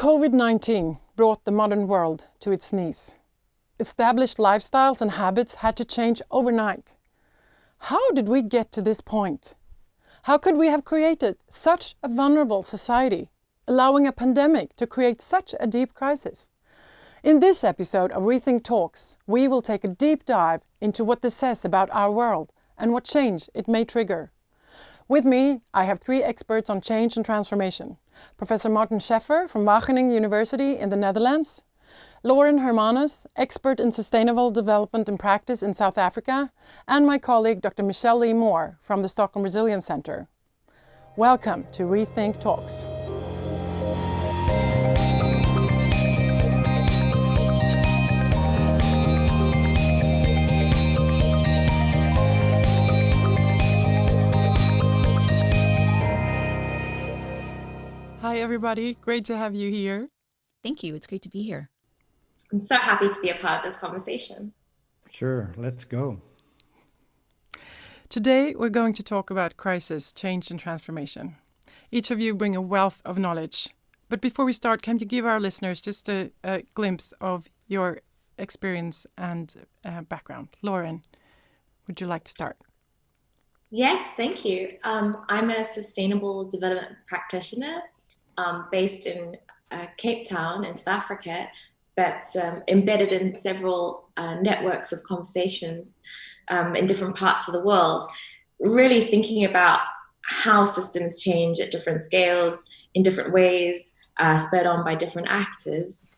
COVID-19 brought the modern world to its knees. Established lifestyles and habits had to change overnight. How did we get to this point? How could we have created such a vulnerable society, allowing a pandemic to create such a deep crisis? In this episode of Rethink Talks, we will take a deep dive into what this says about our world and what change it may trigger. With me, I have three experts on change and transformation. Professor Marten Scheffer from Wageningen University in the Netherlands, Lauren Hermanus, expert in sustainable development and practice in South Africa, and my colleague Dr. Michele-Lee from the Stockholm Resilience Centre. Welcome to Rethink Talks. Hi everybody, great to have you here. Thank you, it's great to be here. I'm so happy to be a part of this conversation. Sure, let's go. Today we're going to talk about crisis, change and transformation. Each of you bring a wealth of knowledge. But before we start, can you give our listeners just a glimpse of your experience and background? Lauren, would you like to start? Yes, thank you. I'm a sustainable development practitioner based in Cape Town in South Africa, but embedded in several networks of conversations in different parts of the world, really thinking about how systems change at different scales, in different ways, spurred on by different actors.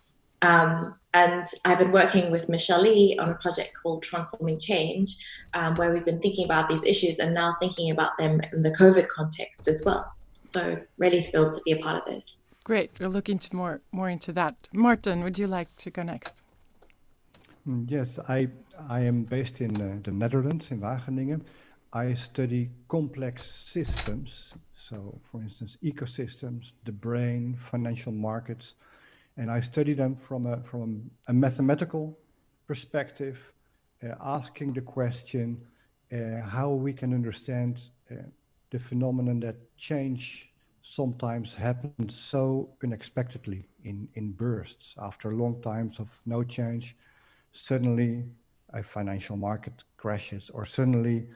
And I've been working with Michele-Lee on a project called Transforming Change, where we've been thinking about these issues and now thinking about them in the COVID context as well. So really thrilled to be a part of this. Great. We'll look into more into that. Marten, would you like to go next? Yes, I am based in the Netherlands, in Wageningen. I study complex systems. So, for instance, ecosystems, the brain, financial markets. And I study them from a mathematical perspective, asking the question how we can understand the phenomenon that change sometimes happens so unexpectedly in bursts. After long times of no change, suddenly a financial market crashes, or suddenly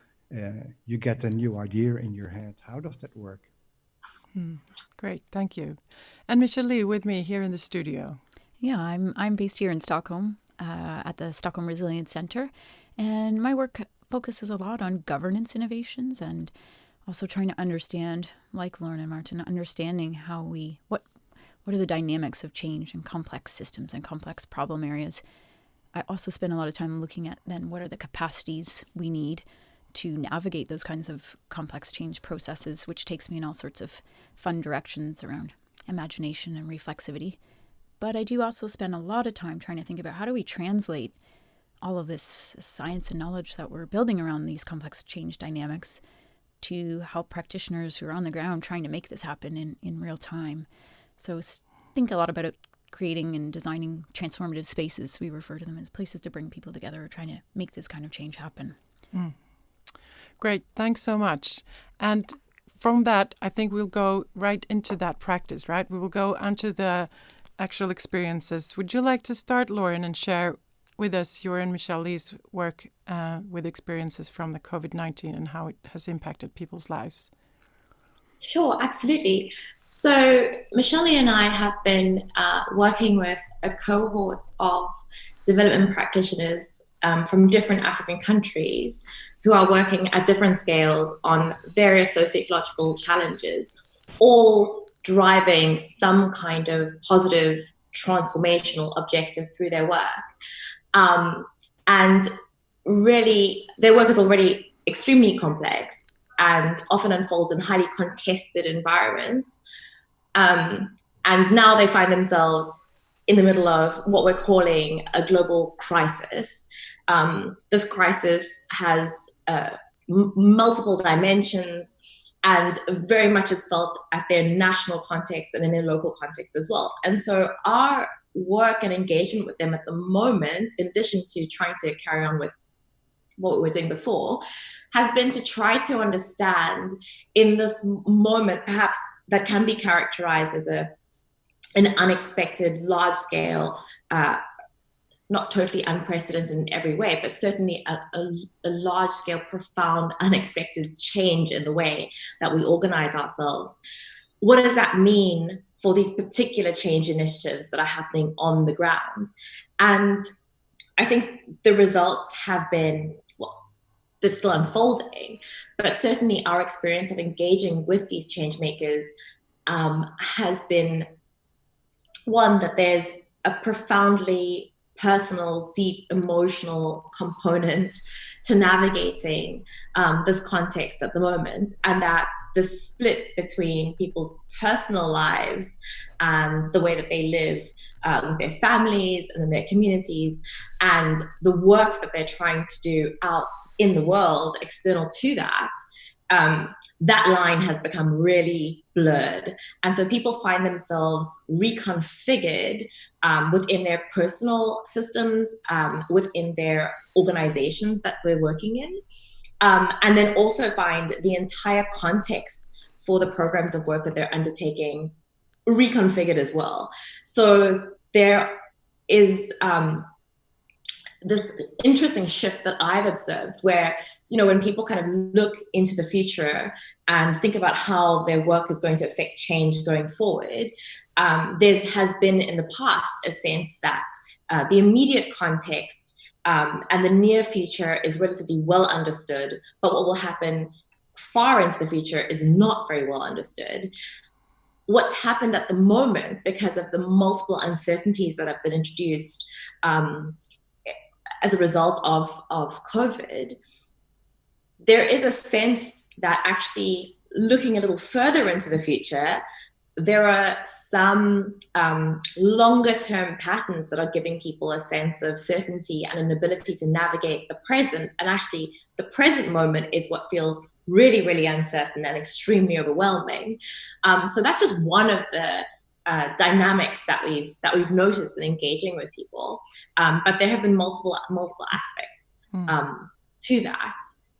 you get a new idea in your head. How does that work? Great, thank you. And Michele-Lee with me here in the studio. Yeah, I'm based here in Stockholm at the Stockholm Resilience Centre, and my work focuses a lot on governance innovations and also trying to understand, like Lauren and Marten, understanding how what are the dynamics of change in complex systems and complex problem areas. I also spend a lot of time looking at then what are the capacities we need to navigate those kinds of complex change processes, which takes me in all sorts of fun directions around imagination and reflexivity. But I do also spend a lot of time trying to think about how do we translate all of this science and knowledge that we're building around these complex change dynamics to help practitioners who are on the ground trying to make this happen in real time. So think a lot about it, creating and designing transformative spaces. We refer to them as places to bring people together, trying to make this kind of change happen. Great, thanks so much. And from that, I think we'll go right into that practice, right? We will go onto the actual experiences. Would you like to start, Lauren, and share with us your and Michele-Lee's work with experiences from the COVID-19 and how it has impacted people's lives? Sure, absolutely. So Michele-Lee and I have been working with a cohort of development practitioners from different African countries who are working at different scales on various socio-ecological challenges, all driving some kind of positive transformational objective through their work. And really, their work is already extremely complex and often unfolds in highly contested environments. And now they find themselves in the middle of what we're calling a global crisis. This crisis has multiple dimensions and very much is felt at their national context and in their local context as well. And so our work and engagement with them at the moment, in addition to trying to carry on with what we were doing before, has been to try to understand in this moment, perhaps that can be characterized as a an unexpected, large-scale, not totally unprecedented in every way, but certainly a large-scale, profound, unexpected change in the way that we organize ourselves. What does that mean for these particular change initiatives that are happening on the ground? And I think the results have been, well, they're still unfolding, but certainly our experience of engaging with these change makers has been one that there's a profoundly personal, deep emotional component to navigating this context at the moment, and that the split between people's personal lives and the way that they live with their families and in their communities, and the work that they're trying to do out in the world external to that, that line has become really blurred. And so people find themselves reconfigured within their personal systems, within their organizations that we're working in, and then also find the entire context for the programs of work that they're undertaking reconfigured as well. So there is this interesting shift that I've observed where, when people kind of look into the future and think about how their work is going to affect change going forward, there has been in the past a sense that the immediate context and the near future is relatively well understood, but what will happen far into the future is not very well understood. What's happened at the moment, because of the multiple uncertainties that have been introduced as a result of COVID, there is a sense that actually looking a little further into the future, there are some longer term patterns that are giving people a sense of certainty and an ability to navigate the present. And actually the present moment is what feels really, really uncertain and extremely overwhelming. So that's just one of the dynamics that we've noticed in engaging with people. But there have been multiple aspects to that.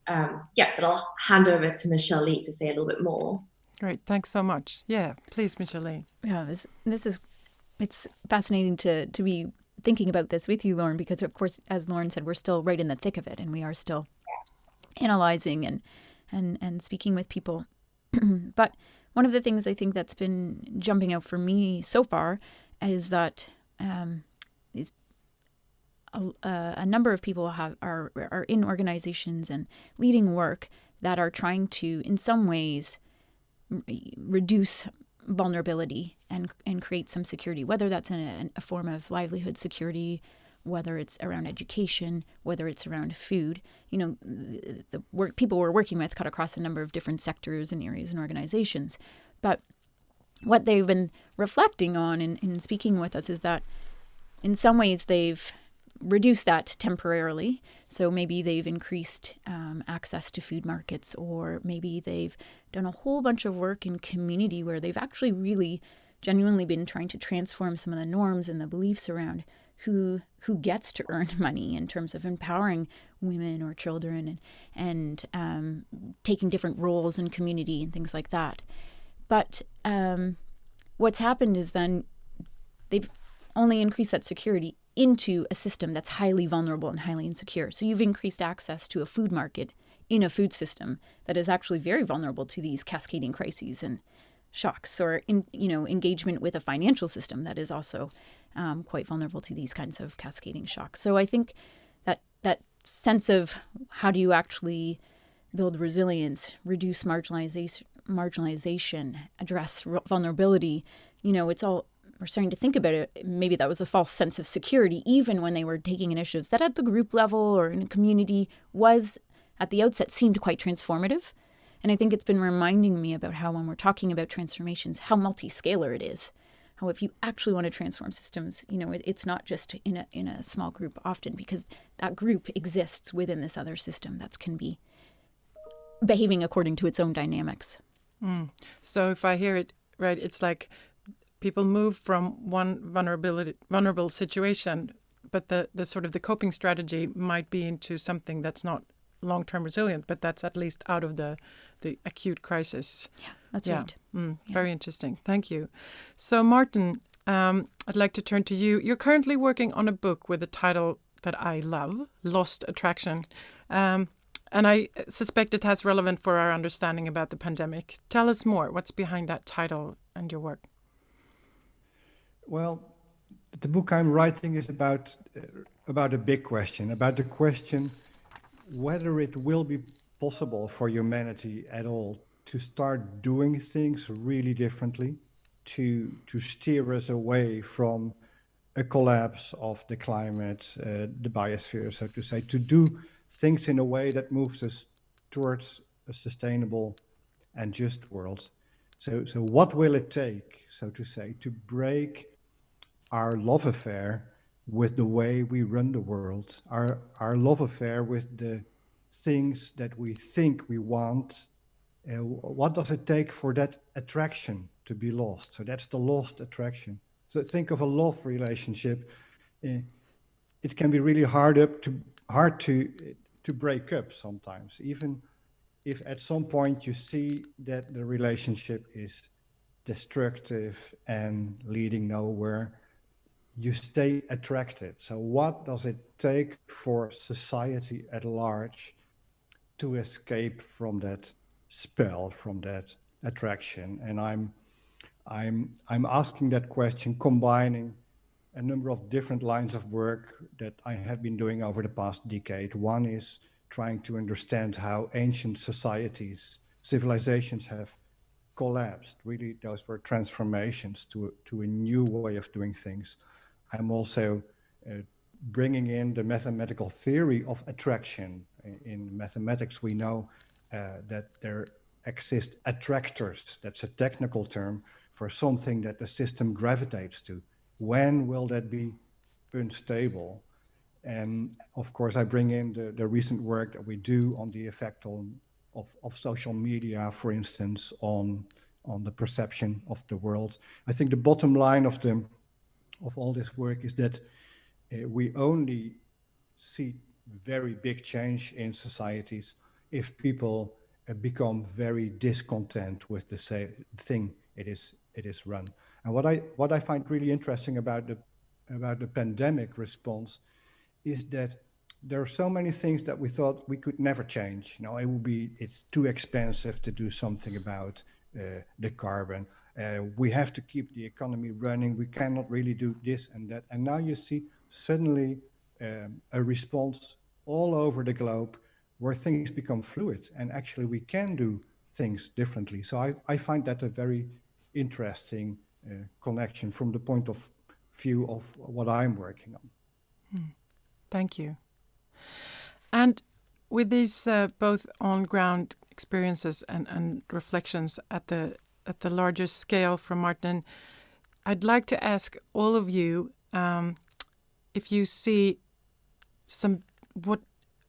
But I'll hand over to Michele-Lee to say a little bit more. Great, thanks so much. Yeah, please, Michele-Lee. Yeah, it's fascinating to be thinking about this with you, Lauren, because of course, as Lauren said, we're still right in the thick of it, and we are still analyzing and speaking with people. But one of the things I think that's been jumping out for me so far is that a number of people are in organizations and leading work that are trying to, in some ways, reduce vulnerability and create some security, whether that's in a form of livelihood security, whether it's around education, whether it's around food. The work people we're working with cut across a number of different sectors and areas and organizations. But what they've been reflecting on in speaking with us is that in some ways they've reduce that temporarily. So maybe they've increased access to food markets, or maybe they've done a whole bunch of work in community where they've actually really genuinely been trying to transform some of the norms and the beliefs around who gets to earn money in terms of empowering women or children and taking different roles in community and things like that. But what's happened is then they've only increased that security into a system that's highly vulnerable and highly insecure. So you've increased access to a food market in a food system that is actually very vulnerable to these cascading crises and shocks, or engagement with a financial system that is also quite vulnerable to these kinds of cascading shocks. So I think that sense of how do you actually build resilience, reduce marginalization, address vulnerability, it's all, we're starting to think about it. Maybe that was a false sense of security, even when they were taking initiatives that at the group level or in a community was at the outset seemed quite transformative. And I think it's been reminding me about how when we're talking about transformations, how multi-scalar it is. How if you actually want to transform systems, it's not just in a small group often, because that group exists within this other system that can be behaving according to its own dynamics. So if I hear it right, it's like people move from one vulnerable situation, but the sort of the coping strategy might be into something that's not long-term resilient, but that's at least out of the acute crisis. Yeah, that's right. Very interesting. Thank you. So Marten, I'd like to turn to you. You're currently working on a book with a title that I love, Lost Attraction. And I suspect it has relevance for our understanding about the pandemic. Tell us more. What's behind that title and your work? Well, the book I'm writing is about a big question, about the question whether it will be possible for humanity at all to start doing things really differently, to steer us away from a collapse of the climate, the biosphere, so to say, to do things in a way that moves us towards a sustainable and just world. So what will it take, so to say, to break our love affair with the way we run the world, our love affair with the things that we think we want? What does it take for that attraction to be lost? So that's the lost attraction. So think of a love relationship. It can be really hard to break up sometimes, even if at some point you see that the relationship is destructive and leading nowhere. You stay attracted. So what does it take for society at large to escape from that spell, from that attraction? And I'm asking that question, combining a number of different lines of work that I have been doing over the past decade. One is trying to understand how ancient societies, civilizations have collapsed. Really, those were transformations to a new way of doing things. I'm also bringing in the mathematical theory of attraction. In mathematics, we know that there exist attractors. That's a technical term for something that the system gravitates to. When will that be unstable? And of course, I bring in the recent work that we do on the effect of social media, for instance, on the perception of the world. I think the bottom line of all this work is that we only see very big change in societies if people become very discontent with the thing it is run. And what I find really interesting about the pandemic response is that there are so many things that we thought we could never change. You know, it's too expensive to do something about the carbon. We have to keep the economy running. We cannot really do this and that. And now you see suddenly a response all over the globe where things become fluid and actually we can do things differently. So I find that a very interesting connection from the point of view of what I'm working on. Thank you. And with these both on-ground experiences and reflections at the larger scale from Martin, I'd like to ask all of you if you see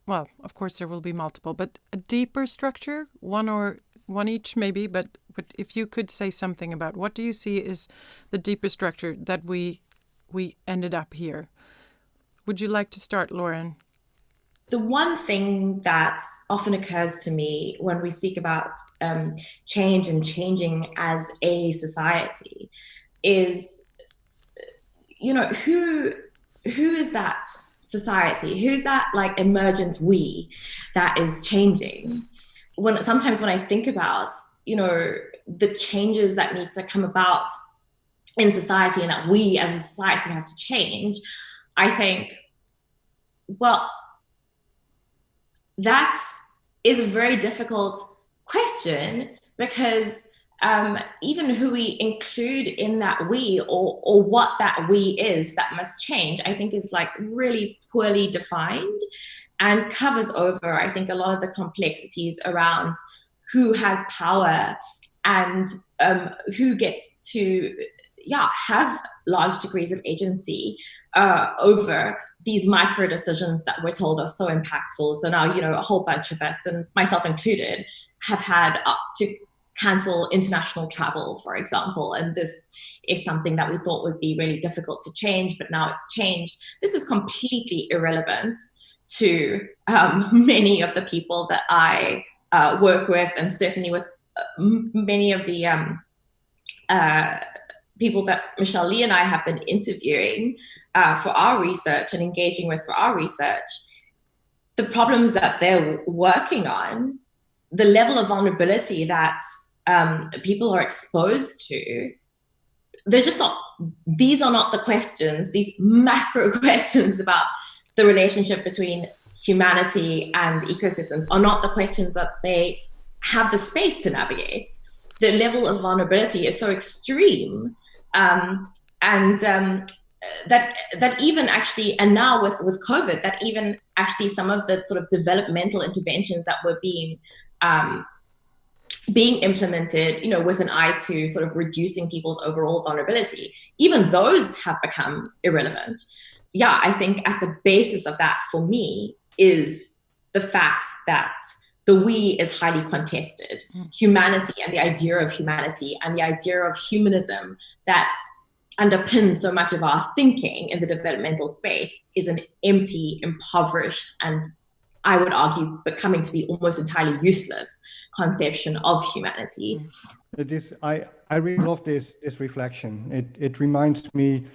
well, of course there will be multiple, but a deeper structure, one each maybe, but if you could say something about what do you see is the deeper structure that we ended up here. Would you like to start, Lauren? The one thing that often occurs to me when we speak about change and changing as a society is, you know, who is that society? Who's that like emergent we that is changing? Sometimes when I think about, you know, the changes that need to come about in society and that we as a society have to change, I think, well, that is a very difficult question because even who we include in that we or what that we is that must change, I think is like really poorly defined and covers over, I think, a lot of the complexities around who has power and who gets to have large degrees of agency over these micro decisions that we're told are so impactful. So now, you know, a whole bunch of us, and myself included, have had to cancel international travel, for example. And this is something that we thought would be really difficult to change, but now it's changed. This is completely irrelevant to many of the people that I work with, and certainly with many of the people that Michele-Lee and I have been interviewing for our research and engaging with for our research, the problems that they're working on, the level of vulnerability that people are exposed to, they're just not, these are not the questions, these macro questions about the relationship between humanity and ecosystems are not the questions that they have the space to navigate. The level of vulnerability is so extreme, that even actually, and now with COVID, that even actually some of the sort of developmental interventions that were being implemented, with an eye to sort of reducing people's overall vulnerability, even those have become irrelevant. Yeah, I think at the basis of that for me is the fact that the we is highly contested. Humanity and the idea of humanity and the idea of humanism that underpins so much of our thinking in the developmental space is an empty, impoverished, and I would argue becoming to be almost entirely useless conception of humanity. It is. I really love this reflection. It reminds me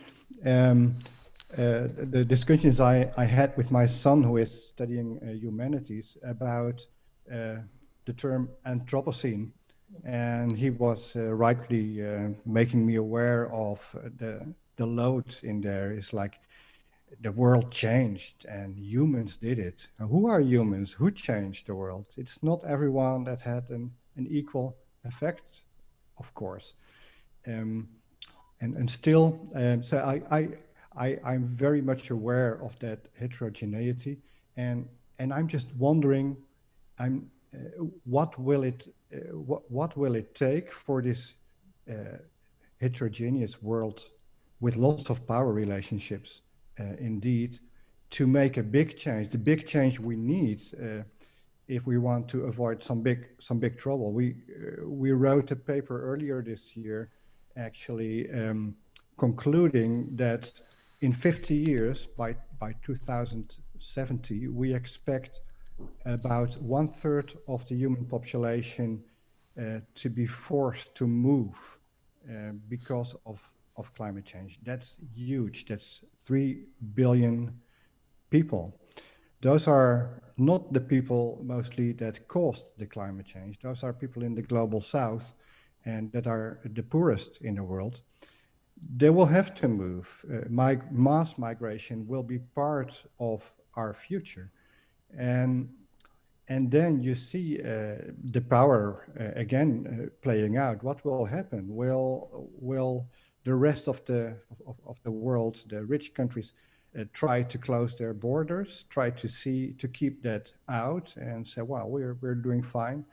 the discussions I had with my son, who is studying humanities, about the term Anthropocene, and he was rightly making me aware of the load in there. It's like the world changed and humans did it. Now, who are humans? Who changed the world? It's not everyone that had an equal effect, of course. And still, so I'm very much aware of that heterogeneity, and I'm just wondering, what will it take for this heterogeneous world with lots of power relationships, indeed, to make a big change, the big change we need if we want to avoid some big trouble. We wrote a paper earlier this year, actually, concluding that in 50 years, by 2070, we expect about 1/3 of the human population to be forced to move because of climate change. That's huge. That's 3 billion people. Those are not the people mostly that caused the climate change. Those are people in the global south and that are the poorest in the world. They will have to move. Mass migration will be part of our future. And then you see the power again playing out. What will happen? Will the rest of the world, the rich countries, try to close their borders, try to keep that out and say, well, we're doing fine?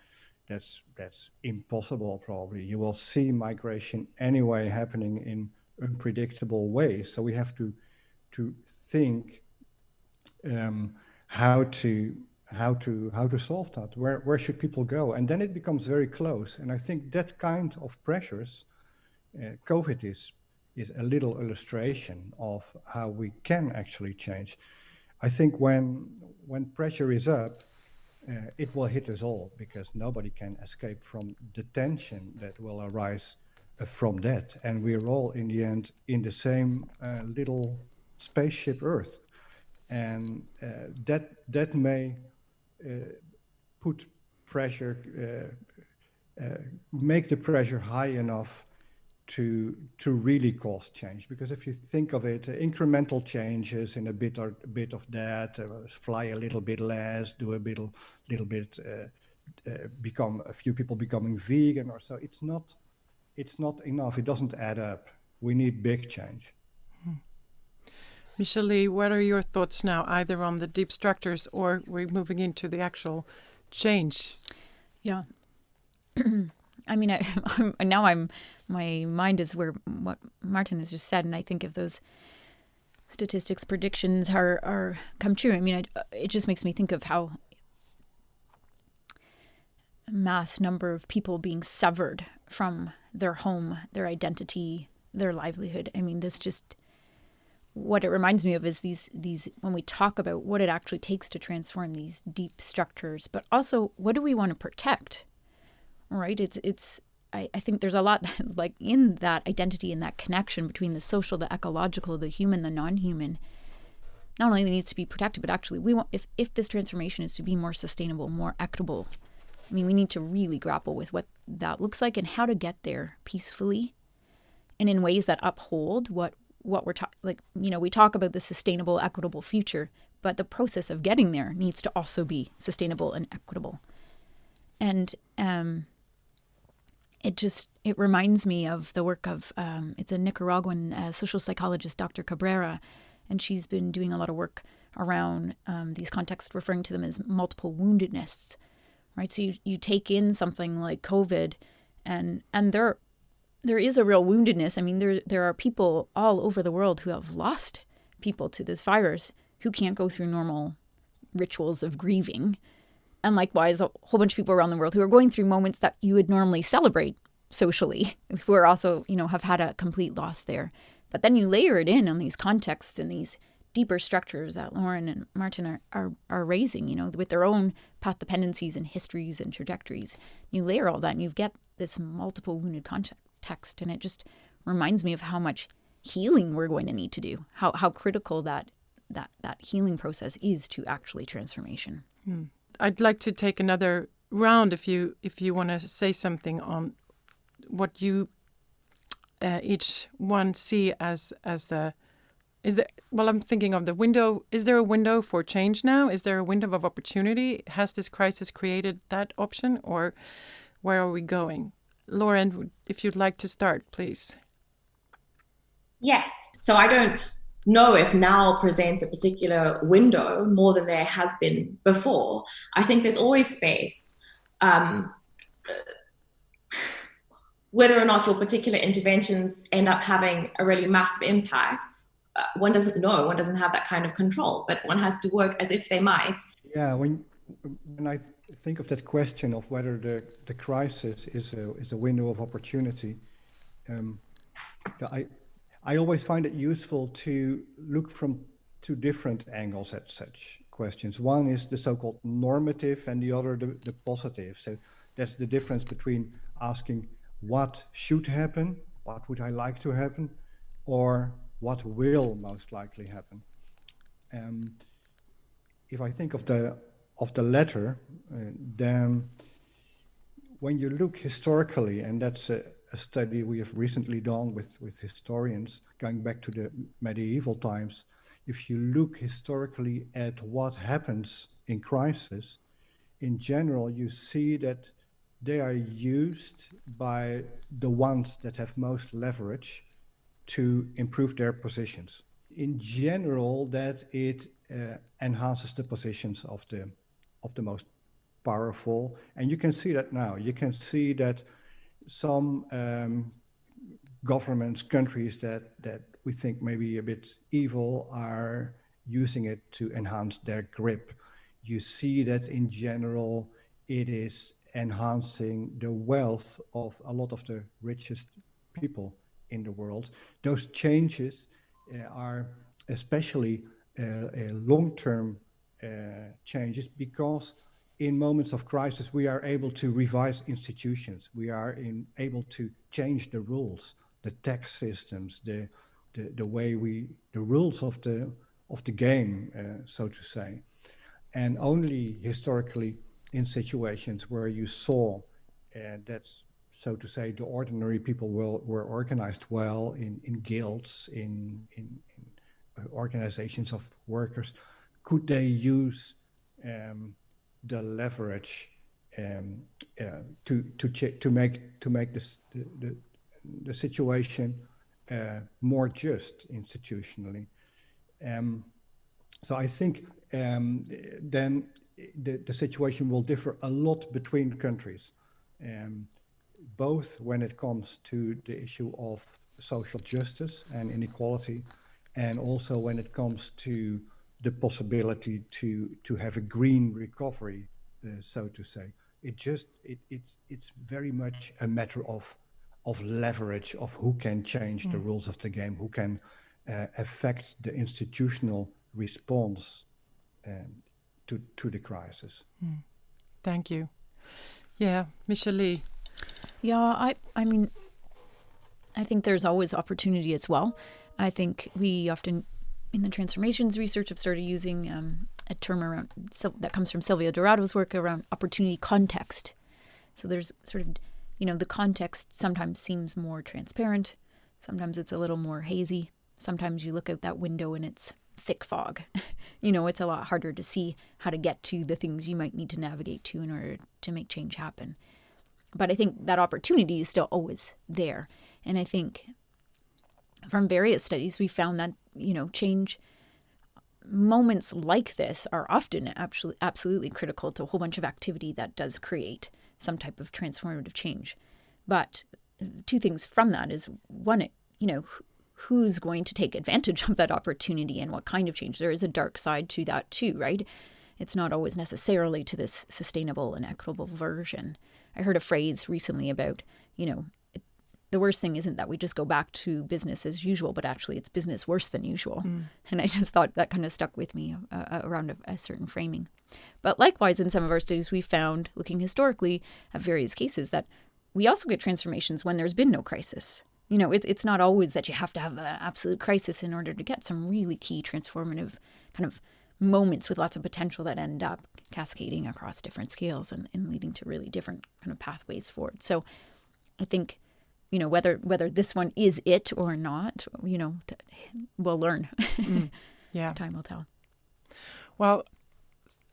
That's impossible, probably. You will see migration anyway happening in unpredictable ways. So we have to think how to solve that. Where should people go? And then it becomes very close. And I think that kind of pressures, COVID is a little illustration of how we can actually change. I think when pressure is up, it will hit us all, because nobody can escape from the tension that will arise from that. And we're all in the end in the same little spaceship Earth. And that may put pressure, make the pressure high enough to really cause change. Because if you think of it, incremental changes in a bit of that, fly a little bit less, do a little bit, become a few people becoming vegan or so. It's not enough. It doesn't add up. We need big change. Michele-Lee, what are your thoughts now, either on the deep structures or we're moving into the actual change? Yeah. I mean, my mind is where what Martin has just said, and I think if those statistics predictions are come true, I mean, it just makes me think of how a mass number of people being severed from their home, their identity, their livelihood. I mean, this just, what it reminds me of is these when we talk about what it actually takes to transform these deep structures, but also what do we want to protect, right? It's I think there's a lot like in that identity and that connection between the social, the ecological, the human, the non-human. Not only needs to be protected, but actually we want, if this transformation is to be more sustainable, more equitable, I mean, we need to really grapple with what that looks like and how to get there peacefully and in ways that uphold what we're like, you know, we talk about the sustainable, equitable future, but the process of getting there needs to also be sustainable and equitable. And it reminds me of the work of, it's a Nicaraguan social psychologist, Dr. Cabrera, and she's been doing a lot of work around these contexts, referring to them as multiple woundedness, right? So you take in something like COVID, and there is a real woundedness. I mean, there are people all over the world who have lost people to this virus who can't go through normal rituals of grieving. And likewise, a whole bunch of people around the world who are going through moments that you would normally celebrate socially, who are also, you know, have had a complete loss there. But then you layer it in on these contexts and these deeper structures that Lauren and Martin are raising, you know, with their own path dependencies and histories and trajectories. You layer all that and you get this multiple wounded context. And it just reminds me of how much healing we're going to need to do, how critical that healing process is to actually transformation. I'd like to take another round if you want to say something on what you each one see as I'm thinking of the window. Is there a window for change now? Is there a window of opportunity? Has this crisis created that option, or where are we going? Lauren, if you'd like to start, please. Yes. So I don't know if now presents a particular window more than there has been before. I think there's always space. Whether or not your particular interventions end up having a really massive impact, one doesn't know. One doesn't have that kind of control, but one has to work as if they might. Yeah, when I think of that question of whether the crisis is a window of opportunity, I always find it useful to look from two different angles at such questions. One is the so-called normative and the other the positive. So that's the difference between asking what should happen, what would I like to happen, or what will most likely happen. If I think of the latter, then when you look historically, and that's a study we have recently done with historians going back to the medieval times, if you look historically at what happens in crisis, in general, you see that they are used by the ones that have most leverage to improve their positions. In general, that it enhances the positions of the most powerful, and you can see that now. You can see that some governments, countries that we think maybe a bit evil are using it to enhance their grip. You see that in general, it is enhancing the wealth of a lot of the richest people in the world. Those changes are especially long-term changes, because in moments of crisis, we are able to revise institutions. We are able to change the rules, the tax systems, the way the rules of the game, so to say. And only historically in situations where you saw that, so to say, the ordinary people were organized well in guilds, in organizations of workers, could they use the leverage to make this the situation more just institutionally. So I think then the situation will differ a lot between countries, both when it comes to the issue of social justice and inequality, and also when it comes to the possibility to have a green recovery, so to say. It's very much a matter of leverage, of who can change the rules of the game, who can affect the institutional response to the crisis. Thank you. Yeah, Michele-Lee. Yeah, I mean, I think there's always opportunity as well. I think we often, in the transformations research, have started using a term around that comes from Silvia Dorado's work around opportunity context. So there's sort of, the context sometimes seems more transparent. Sometimes it's a little more hazy. Sometimes you look at that window and it's thick fog. It's a lot harder to see how to get to the things you might need to navigate to in order to make change happen. But I think that opportunity is still always there. And I think from various studies, we found that, change moments like this are often absolutely critical to a whole bunch of activity that does create some type of transformative change. But two things from that is, one, who's going to take advantage of that opportunity and what kind of change? There is a dark side to that too, right? It's not always necessarily to this sustainable and equitable version. I heard a phrase recently about, the worst thing isn't that we just go back to business as usual, but actually it's business worse than usual. And I just thought that kind of stuck with me around a certain framing. But likewise, in some of our studies, we found, looking historically at various cases, that we also get transformations when there's been no crisis. It's not always that you have to have an absolute crisis in order to get some really key transformative kind of moments with lots of potential that end up cascading across different scales and leading to really different kind of pathways forward. So I think, whether this one is it or not, we'll learn. Yeah. Time will tell. Well,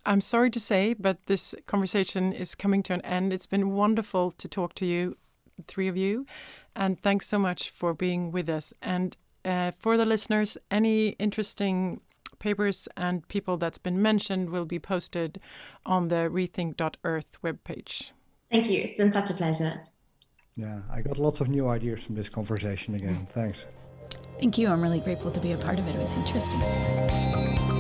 I'm sorry to say, but this conversation is coming to an end. It's been wonderful to talk to you, the three of you, and thanks so much for being with us. And for the listeners, any interesting papers and people that's been mentioned will be posted on the rethink.earth webpage. Thank you. It's been such a pleasure. Yeah, I got lots of new ideas from this conversation again. Thanks. Thank you. I'm really grateful to be a part of it. It was interesting.